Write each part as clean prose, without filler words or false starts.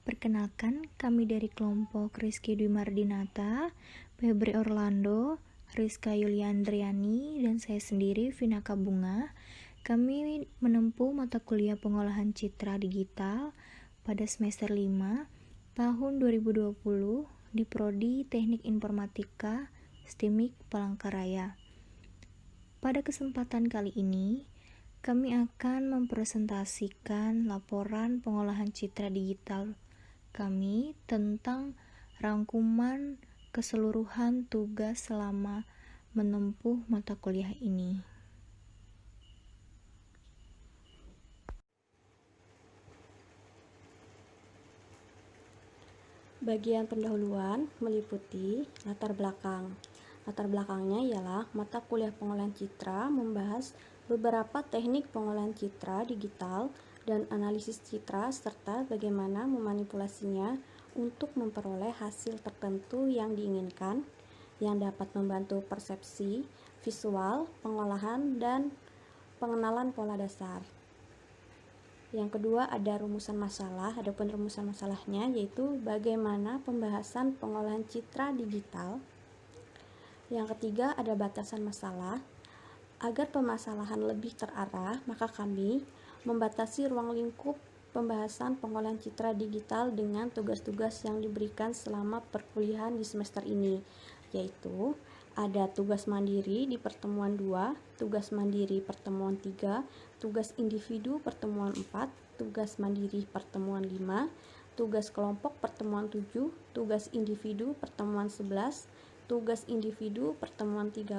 Perkenalkan, kami dari kelompok Rizky Dwi Mardinata, Febri Orlando, Rizka Yuliandriani, dan saya sendiri, Vinaka Bunga. Kami menempuh mata kuliah pengolahan citra digital pada semester 5 tahun 2020 di Prodi Teknik Informatika STIMIK Palangkaraya. Pada kesempatan kali ini, kami akan mempresentasikan laporan pengolahan citra digital kami tentang rangkuman keseluruhan tugas selama menempuh mata kuliah ini. Bagian pendahuluan meliputi latar belakang. Latar belakangnya ialah mata kuliah pengolahan citra membahas beberapa teknik pengolahan citra digital dan analisis citra serta bagaimana memanipulasinya untuk memperoleh hasil tertentu yang diinginkan yang dapat membantu persepsi, visual, pengolahan, dan pengenalan pola dasar. Yang kedua ada rumusan masalah. Adapun rumusan masalahnya yaitu bagaimana pembahasan pengolahan citra digital. Yang ketiga ada batasan masalah. Agar permasalahan lebih terarah, maka kami membatasi ruang lingkup pembahasan pengolahan citra digital dengan tugas-tugas yang diberikan selama perkuliahan di semester ini, yaitu ada tugas mandiri di pertemuan 2, tugas mandiri pertemuan 3, tugas individu pertemuan 4, tugas mandiri pertemuan 5, tugas kelompok pertemuan 7, tugas individu pertemuan 11, tugas individu pertemuan 13,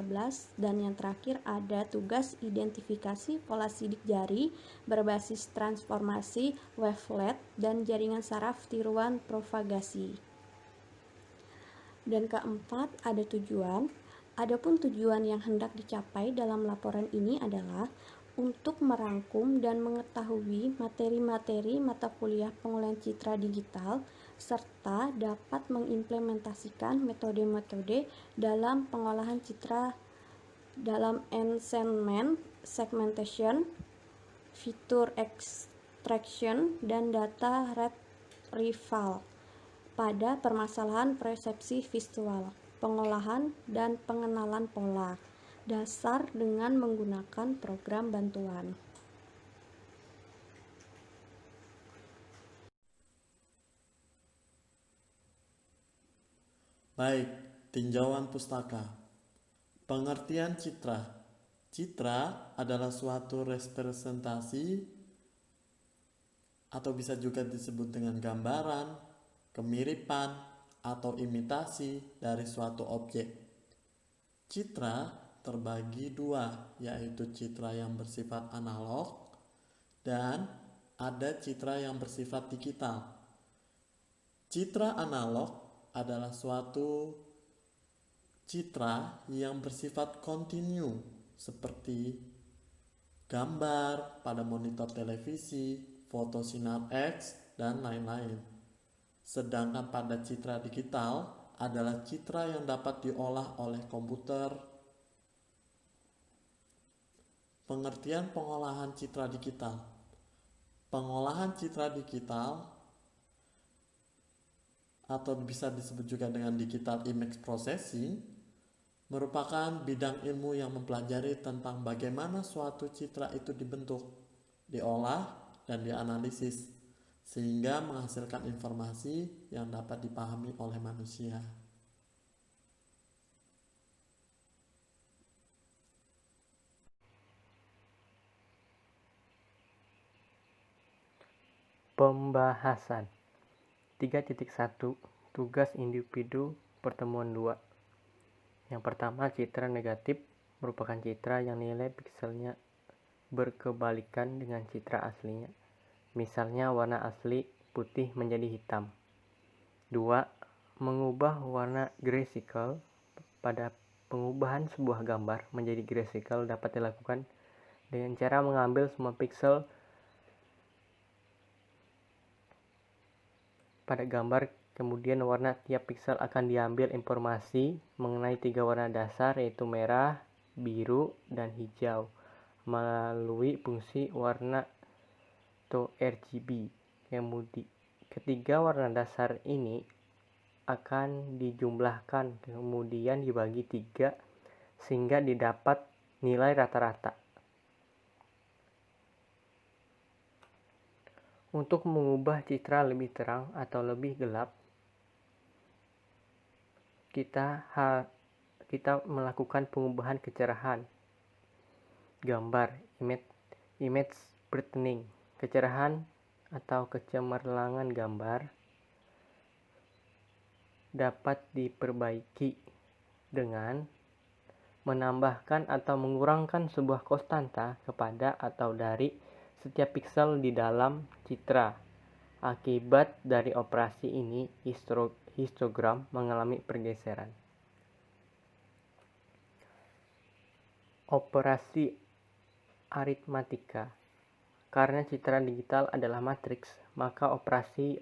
dan yang terakhir ada tugas identifikasi pola sidik jari berbasis transformasi wavelet dan jaringan saraf tiruan propagasi. Dan keempat ada tujuan. Adapun tujuan yang hendak dicapai dalam laporan ini adalah untuk merangkum dan mengetahui materi-materi mata kuliah pengolahan citra digital serta dapat mengimplementasikan metode-metode dalam pengolahan citra dalam ensemble, segmentation, fitur extraction, dan data retrieval pada permasalahan persepsi visual, pengolahan, dan pengenalan pola dasar dengan menggunakan program bantuan. Baik, tinjauan pustaka. Pengertian citra. Citra adalah suatu representasi atau bisa juga disebut dengan gambaran, kemiripan, atau imitasi dari suatu objek. Citra terbagi dua, yaitu citra yang bersifat analog dan ada citra yang bersifat digital. Citra analog adalah suatu citra yang bersifat kontinu seperti gambar pada monitor televisi, foto sinar X, dan lain-lain. Sedangkan pada citra digital adalah citra yang dapat diolah oleh komputer. Pengertian pengolahan citra digital. Pengolahan citra digital atau bisa disebut juga dengan digital image processing merupakan bidang ilmu yang mempelajari tentang bagaimana suatu citra itu dibentuk, diolah, dan dianalisis sehingga menghasilkan informasi yang dapat dipahami oleh manusia. Pembahasan 3.1 Tugas individu pertemuan 2. Yang pertama, citra negatif merupakan citra yang nilai pikselnya berkebalikan dengan citra aslinya. Misalnya warna asli putih menjadi hitam. 2. Mengubah warna grayscale. Pada pengubahan sebuah gambar menjadi grayscale dapat dilakukan dengan cara mengambil semua piksel pada gambar, kemudian warna tiap piksel akan diambil informasi mengenai 3 warna dasar yaitu merah, biru, dan hijau melalui fungsi warna atau RGB. Ketiga warna dasar ini akan dijumlahkan, kemudian dibagi 3 sehingga didapat nilai rata-rata. Untuk mengubah citra lebih terang atau lebih gelap, kita melakukan pengubahan kecerahan gambar, image brightening. Kecerahan atau kecemerlangan gambar dapat diperbaiki dengan menambahkan atau mengurangkan sebuah konstanta kepada atau dari setiap piksel di dalam citra. Akibat dari operasi ini, histogram mengalami pergeseran. Operasi aritmatika. Karena citra digital adalah matriks, maka operasi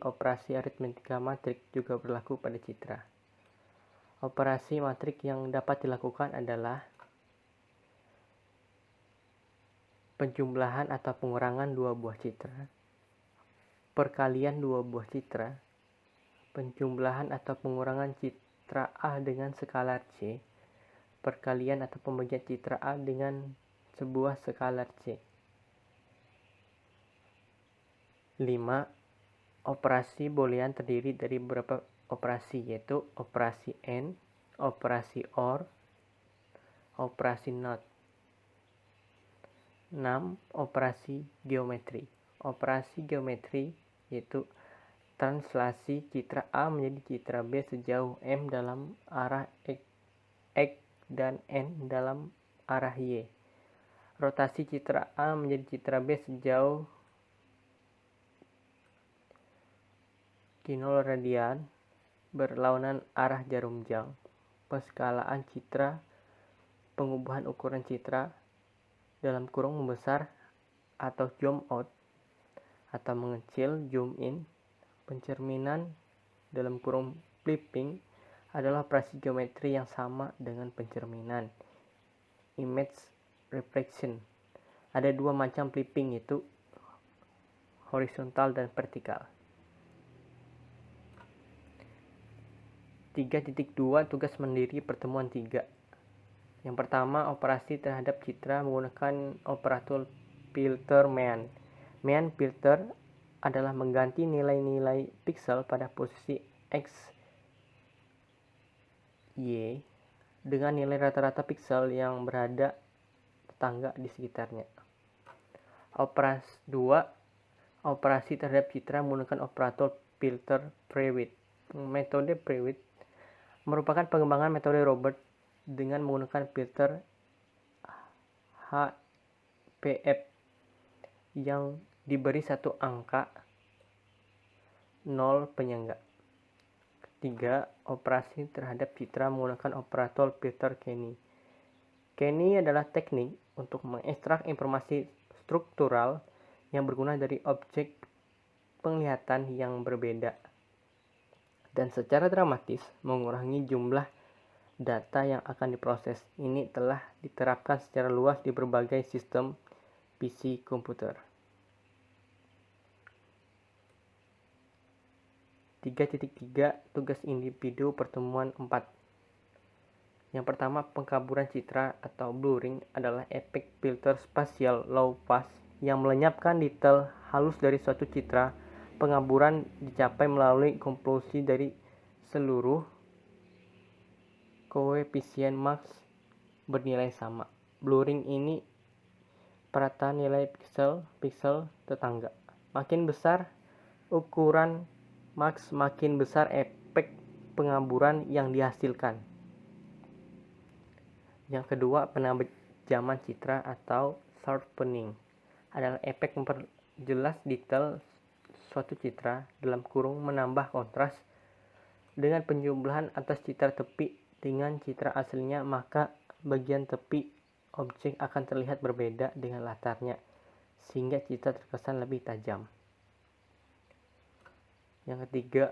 aritmatika matriks juga berlaku pada citra. Operasi matriks yang dapat dilakukan adalah penjumlahan atau pengurangan dua buah citra, perkalian dua buah citra, penjumlahan atau pengurangan citra A dengan skalar C, perkalian atau pembagian citra A dengan sebuah skalar C. 5. Operasi boolean terdiri dari beberapa operasi, yaitu operasi AND, operasi OR, operasi NOT. 6. Operasi geometri. Operasi geometri yaitu translasi citra A menjadi citra B sejauh M dalam arah X dan N dalam arah Y. Rotasi citra A menjadi citra B sejauh 0 radian berlawanan arah jarum jam. Penskalaan citra, pengubahan ukuran citra dalam kurung membesar atau zoom out atau mengecil zoom in, pencerminan dalam kurung flipping adalah operasi geometri yang sama dengan pencerminan. Image reflection. Ada dua macam flipping, yaitu horizontal dan vertikal. 3.2 Tugas mandiri pertemuan 3. Yang pertama, operasi terhadap citra menggunakan operator filter mean. Mean filter adalah mengganti nilai-nilai piksel pada posisi X, Y dengan nilai rata-rata piksel yang berada tetangga di sekitarnya. Operasi 2. Operasi terhadap citra menggunakan operator filter Prewitt. Metode Prewitt merupakan pengembangan metode Robert dengan menggunakan filter HPF yang diberi satu angka 0 penyangga. 3. Operasi terhadap citra menggunakan operator filter Kenny. Kenny adalah teknik untuk mengekstrak informasi struktural yang berguna dari objek penglihatan yang berbeda dan secara dramatis mengurangi jumlah data yang akan diproses. Ini telah diterapkan secara luas di berbagai sistem PC komputer. 3.3 Tugas individu pertemuan 4. Yang pertama, pengkaburan citra atau blurring adalah efek filter spasial low pass yang melenyapkan detail halus dari suatu citra. Pengaburan dicapai melalui komplusi dari seluruh koefisien max bernilai sama. Blurring ini perataan nilai piksel tetangga. Makin besar ukuran max, makin besar efek pengaburan yang dihasilkan. Yang kedua, penajaman citra atau sharpening adalah efek memperjelas detail suatu citra dalam kurung menambah kontras dengan penjumlahan atas citra tepi dengan citra aslinya, maka bagian tepi objek akan terlihat berbeda dengan latarnya sehingga citra terkesan lebih tajam. Yang ketiga,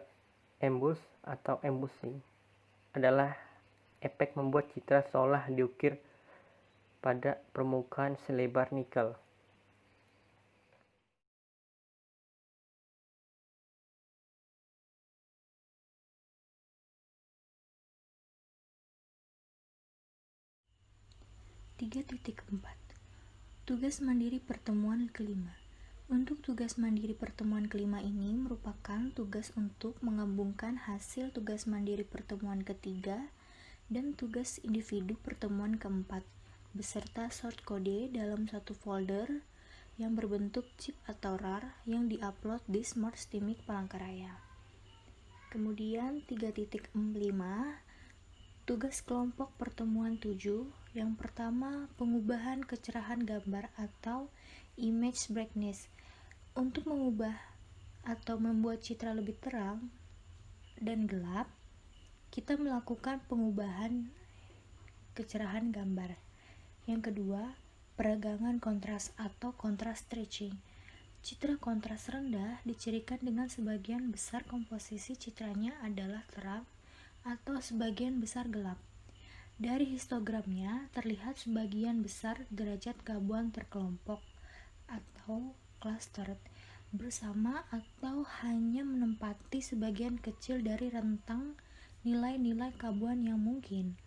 emboss atau embossing adalah efek membuat citra seolah diukir pada permukaan selebar nikel. 3.4 Tugas mandiri pertemuan kelima. Untuk tugas mandiri pertemuan kelima ini merupakan tugas untuk menggabungkan hasil tugas mandiri pertemuan ketiga dan tugas individu pertemuan keempat beserta short kode dalam satu folder yang berbentuk zip atau RAR yang diupload di Smart Steamik Palangkaraya. Kemudian 3.5 tugas kelompok pertemuan 7. Yang pertama, pengubahan kecerahan gambar atau image brightness. Untuk mengubah atau membuat citra lebih terang dan gelap, kita melakukan pengubahan kecerahan gambar. Yang kedua, peragangan kontras atau kontras stretching. Citra kontras rendah dicirikan dengan sebagian besar komposisi citranya adalah terang atau sebagian besar gelap. Dari histogramnya terlihat sebagian besar derajat gabungan terkelompok atau clustered bersama atau hanya menempati sebagian kecil dari rentang nilai-nilai gabungan yang mungkin.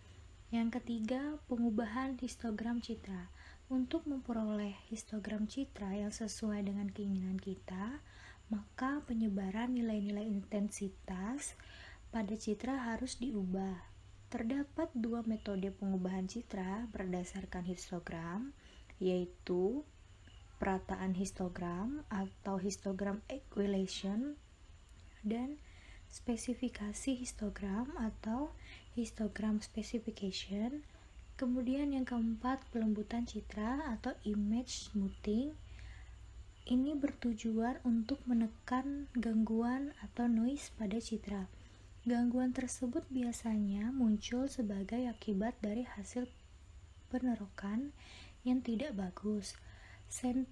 Yang ketiga, pengubahan histogram citra. Untuk memperoleh histogram citra yang sesuai dengan keinginan kita, maka penyebaran nilai-nilai intensitas pada citra harus diubah. Terdapat dua metode pengubahan citra berdasarkan histogram, yaitu perataan histogram atau histogram equalization dan spesifikasi histogram atau histogram specification. Kemudian yang keempat, pelembutan citra atau image smoothing. Ini bertujuan untuk menekan gangguan atau noise pada citra. Gangguan tersebut biasanya muncul sebagai akibat dari hasil penerokan yang tidak bagus,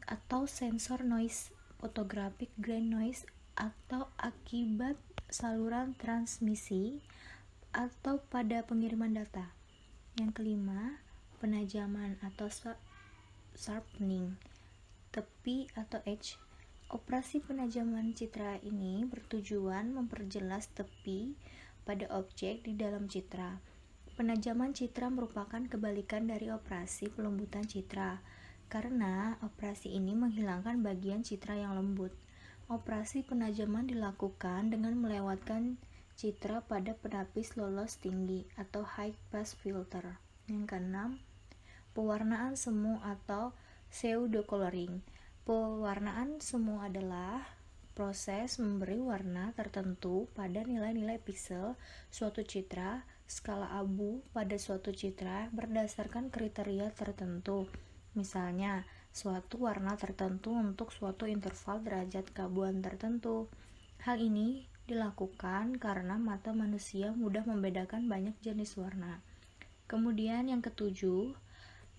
atau sensor noise, photographic grain noise, atau akibat saluran transmisi atau pada pengiriman data. Yang kelima, penajaman atau sharpening, tepi atau edge. Operasi penajaman citra ini bertujuan memperjelas tepi pada objek di dalam citra. Penajaman citra merupakan kebalikan dari operasi pelembutan citra, karena operasi ini menghilangkan bagian citra yang lembut. Operasi penajaman dilakukan dengan melewatkan citra pada penapis lolos tinggi atau high pass filter. Yang keenam, pewarnaan semu atau pseudo coloring. Pewarnaan semu adalah proses memberi warna tertentu pada nilai-nilai piksel suatu citra skala abu pada suatu citra berdasarkan kriteria tertentu. Misalnya, suatu warna tertentu untuk suatu interval derajat gabungan tertentu. Hal ini dilakukan karena mata manusia mudah membedakan banyak jenis warna. Kemudian yang ketujuh,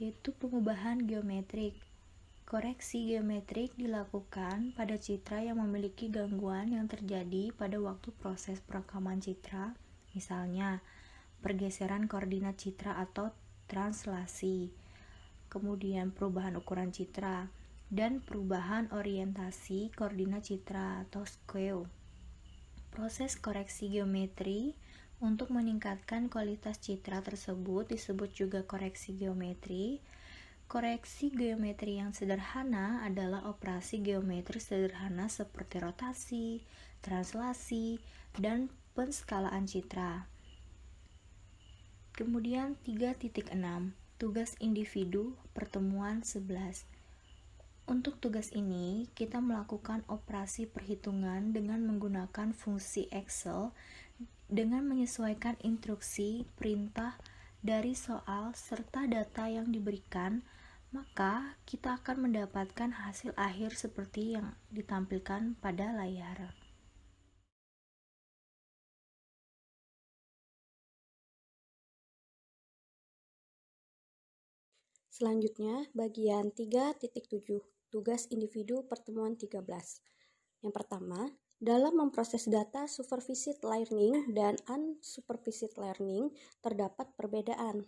yaitu pengubahan geometrik. Koreksi geometrik dilakukan pada citra yang memiliki gangguan yang terjadi pada waktu proses perekaman citra, misalnya pergeseran koordinat citra atau translasi, kemudian perubahan ukuran citra, dan perubahan orientasi koordinat citra atau skew. Proses koreksi geometri untuk meningkatkan kualitas citra tersebut disebut juga koreksi geometri. Koreksi geometri yang sederhana adalah operasi geometri sederhana seperti rotasi, translasi, dan penskalaan citra. Kemudian 3.6 tugas individu pertemuan 11. Untuk tugas ini, kita melakukan operasi perhitungan dengan menggunakan fungsi Excel dengan menyesuaikan instruksi perintah dari soal serta data yang diberikan, maka kita akan mendapatkan hasil akhir seperti yang ditampilkan pada layar. Selanjutnya, bagian 3.7, tugas individu pertemuan 13. Yang pertama, dalam memproses data supervised learning dan unsupervised learning terdapat perbedaan,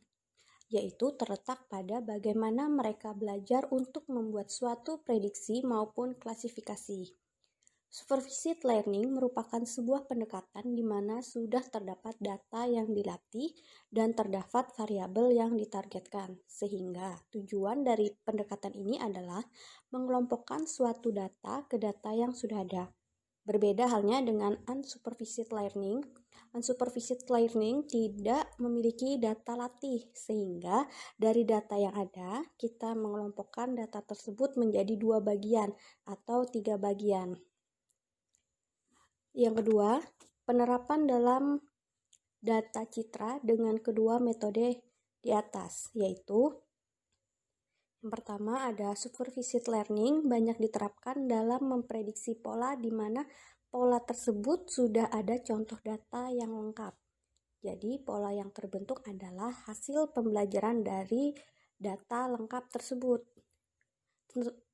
yaitu terletak pada bagaimana mereka belajar untuk membuat suatu prediksi maupun klasifikasi. Supervised learning merupakan sebuah pendekatan di mana sudah terdapat data yang dilatih dan terdapat variabel yang ditargetkan, sehingga tujuan dari pendekatan ini adalah mengelompokkan suatu data ke data yang sudah ada. Berbeda halnya dengan unsupervised learning. Unsupervised learning tidak memiliki data latih, sehingga dari data yang ada, kita mengelompokkan data tersebut menjadi 2 bagian atau 3 bagian. Yang kedua, penerapan dalam data citra dengan kedua metode di atas, yaitu yang pertama ada supervised learning, banyak diterapkan dalam memprediksi pola di mana pola tersebut sudah ada contoh data yang lengkap. Jadi pola yang terbentuk adalah hasil pembelajaran dari data lengkap tersebut.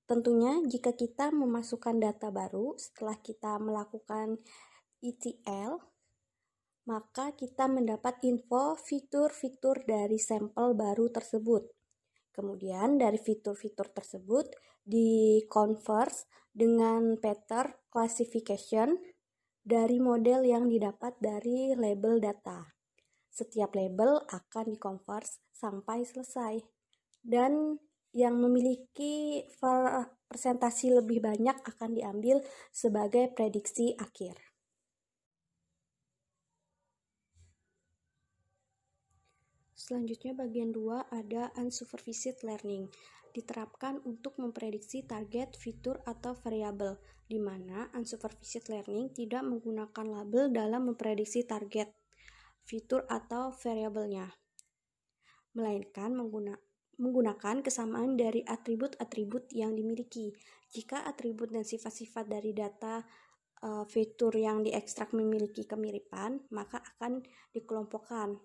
Tentunya jika kita memasukkan data baru setelah kita melakukan ETL, maka kita mendapat info fitur-fitur dari sampel baru tersebut. Kemudian dari fitur-fitur tersebut dikonvers dengan pattern classification dari model yang didapat dari label data. Setiap label akan dikonvers sampai selesai. Dan yang memiliki persentasi lebih banyak akan diambil sebagai prediksi akhir. Selanjutnya bagian 2 ada unsupervised learning. Diterapkan untuk memprediksi target, fitur, atau variabel, di mana unsupervised learning tidak menggunakan label dalam memprediksi target, fitur, atau variabelnya, melainkan menggunakan kesamaan dari atribut-atribut yang dimiliki. Jika atribut dan sifat-sifat dari data fitur yang diekstrak memiliki kemiripan, maka akan dikelompokkan.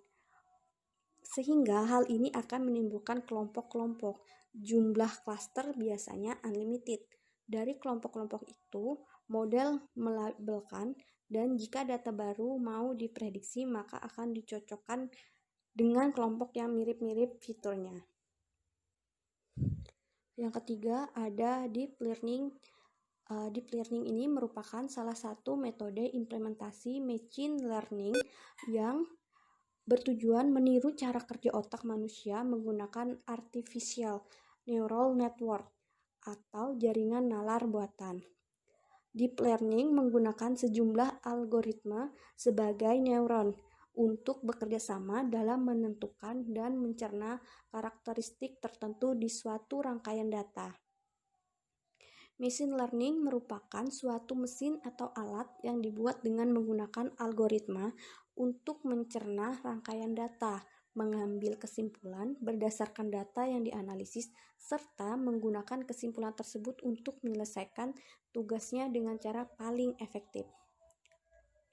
Sehingga hal ini akan menimbulkan kelompok-kelompok. Jumlah klaster biasanya unlimited. Dari kelompok-kelompok itu, model melabelkan, dan jika data baru mau diprediksi, maka akan dicocokkan dengan kelompok yang mirip-mirip fiturnya. Yang ketiga ada deep learning. Deep learning ini merupakan salah satu metode implementasi machine learning yang bertujuan meniru cara kerja otak manusia menggunakan artificial neural network atau jaringan nalar buatan. Deep learning menggunakan sejumlah algoritma sebagai neuron untuk bekerja sama dalam menentukan dan mencerna karakteristik tertentu di suatu rangkaian data. Machine learning merupakan suatu mesin atau alat yang dibuat dengan menggunakan algoritma untuk mencerna rangkaian data, mengambil kesimpulan berdasarkan data yang dianalisis, serta menggunakan kesimpulan tersebut untuk menyelesaikan tugasnya dengan cara paling efektif.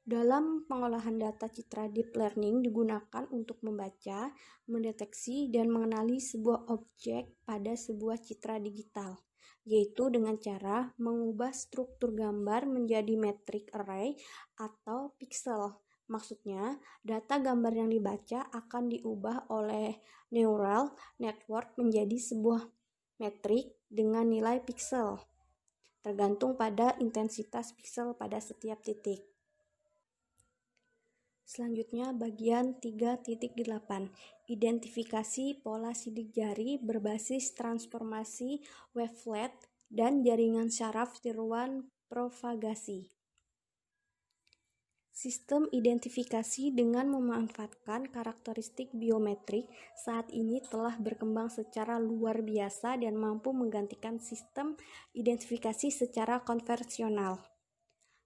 Dalam pengolahan data citra, deep learning digunakan untuk membaca, mendeteksi, dan mengenali sebuah objek pada sebuah citra digital, yaitu dengan cara mengubah struktur gambar menjadi metric array atau pixel. Maksudnya, data gambar yang dibaca akan diubah oleh neural network menjadi sebuah metrik dengan nilai pixel, tergantung pada intensitas pixel pada setiap titik. Selanjutnya bagian 3.8, identifikasi pola sidik jari berbasis transformasi wavelet dan jaringan syaraf tiruan propagasi. Sistem identifikasi dengan memanfaatkan karakteristik biometrik saat ini telah berkembang secara luar biasa dan mampu menggantikan sistem identifikasi secara konvensional.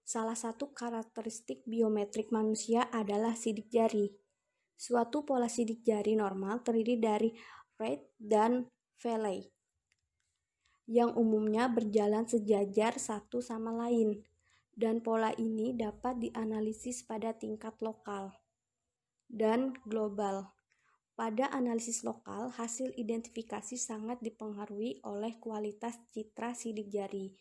Salah satu karakteristik biometrik manusia adalah sidik jari. Suatu pola sidik jari normal terdiri dari right dan valley, yang umumnya berjalan sejajar satu sama lain, dan pola ini dapat dianalisis pada tingkat lokal dan global. Pada analisis lokal, hasil identifikasi sangat dipengaruhi oleh kualitas citra sidik jari.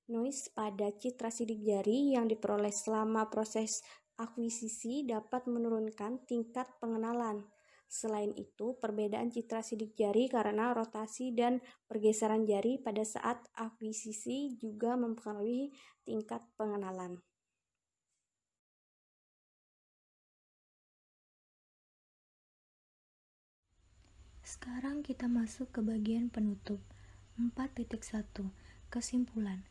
Noise pada citra sidik jari yang diperoleh selama proses akuisisi dapat menurunkan tingkat pengenalan. Selain itu, perbedaan citra sidik jari karena rotasi dan pergeseran jari pada saat akuisisi juga mempengaruhi tingkat pengenalan. Sekarang kita masuk ke bagian penutup. 4.1. Kesimpulan.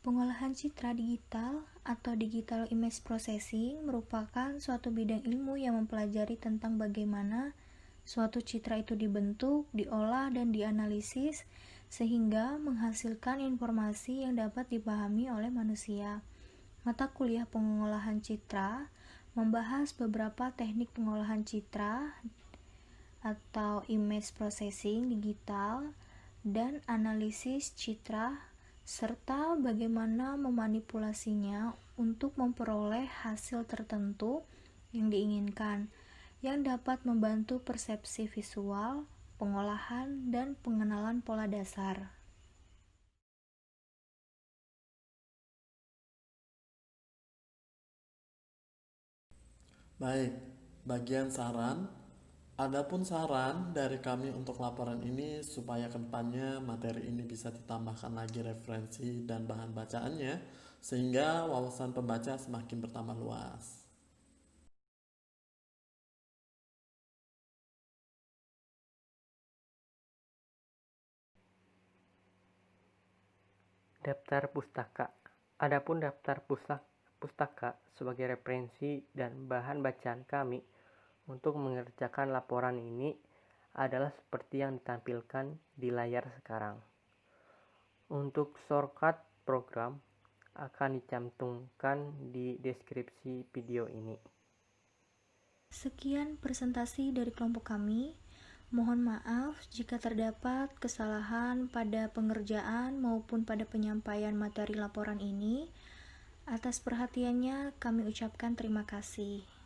Pengolahan citra digital atau digital image processing merupakan suatu bidang ilmu yang mempelajari tentang bagaimana suatu citra itu dibentuk, diolah, dan dianalisis sehingga menghasilkan informasi yang dapat dipahami oleh manusia. Mata kuliah pengolahan citra membahas beberapa teknik pengolahan citra atau image processing digital dan analisis citra serta bagaimana memanipulasinya untuk memperoleh hasil tertentu yang diinginkan, yang dapat membantu persepsi visual, pengolahan, dan pengenalan pola dasar. Baik, bagian saran. Adapun saran dari kami untuk laporan ini supaya kedepannya materi ini bisa ditambahkan lagi referensi dan bahan bacaannya sehingga wawasan pembaca semakin bertambah luas. Daftar pustaka. Adapun daftar pustaka sebagai referensi dan bahan bacaan kami untuk mengerjakan laporan ini adalah seperti yang ditampilkan di layar sekarang. Untuk shortcut program akan dicantumkan di deskripsi video ini. Sekian presentasi dari kelompok kami. Mohon maaf jika terdapat kesalahan pada pengerjaan maupun pada penyampaian materi laporan ini. Atas perhatiannya kami ucapkan terima kasih.